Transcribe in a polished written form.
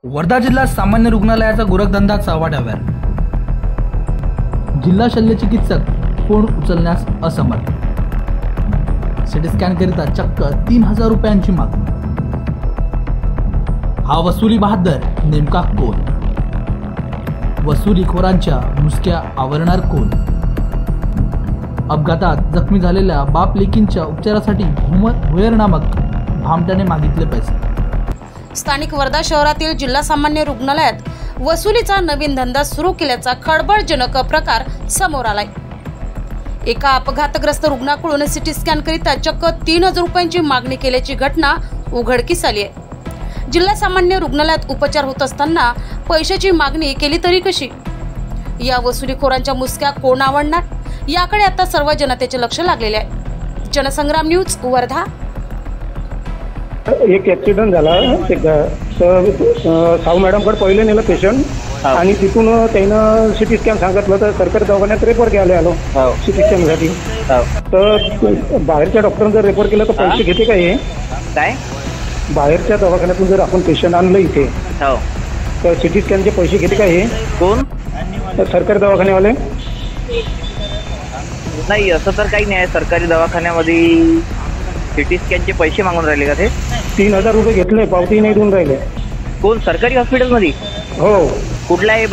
वर्धा जिल्हा सामान्य रुग्णालयाचा गोरखधंदा चव्हाट्यावर. जिल्हा शल्य चिकित्सक फोन उचलण्यास असमर्थ. सिटी स्कॅन करिता चक्क 3000 रुपयांची मागणी. हा वसुली बहादर नेमका कोण? वसुलीखोरांच्या मुसक्या आवरणार कोण? अपघातात जखमी झालेल्या बाप लेकींच्या उपचारासाठी भुयर नामक भामट्याने मागितले पैसे. स्थानिक वर्धा शहरातील जिल्हा सामान्य रुग्णालयात वसुलीचा नवीन धंदा सुरू केल्याचा खळबळजनक प्रकार समोर आलाय. एका अपघातग्रस्त रुग्णाकडून सिटी स्कॅन करिता चक्क 3000 रुपयांची मागणी केल्याची घटना उघडकीस आली आहे. जिल्हा सामान्य रुग्णालयात उपचार होत असताना पैशाची मागणी केली तरी कशी? या वसुलीखोरांच्या मुसक्या कोण आवडणार याकडे आता सर्व जनतेचे लक्ष लागलेले आहे. जनसंग्राम न्यूज वर्धा. एक ऍक्सिडेंट झाला. साऊ मॅडमकडे पहिले नेलं पेशंट आणि तिथून त्यानं सिटी स्कॅन सांगितलं तर सरकारी दवाखान्यात रेफर घ्यायला आलो सिटी स्कॅनसाठी. तर बाहेरच्या डॉक्टरांनी जर रेफर केलं तर पैसे घेते का? हे काय बाहेरच्या दवाखान्यातून जर आपण पेशंट आणलं इथे तर सिटी स्कॅनचे पैसे घेते का? हे कोण? सरकारी दवाखान्यावाले. नाही, असं तर काही नाही आहे. सरकारी दवाखान्यामध्ये सिटी स्कॅनचे पैसे मागून राहिले का? ते 3000 रुपये घेतले, पावती नाही देऊन राहिले. कोण? सरकारी हॉस्पिटलमध्ये? हो. कुठला आहे?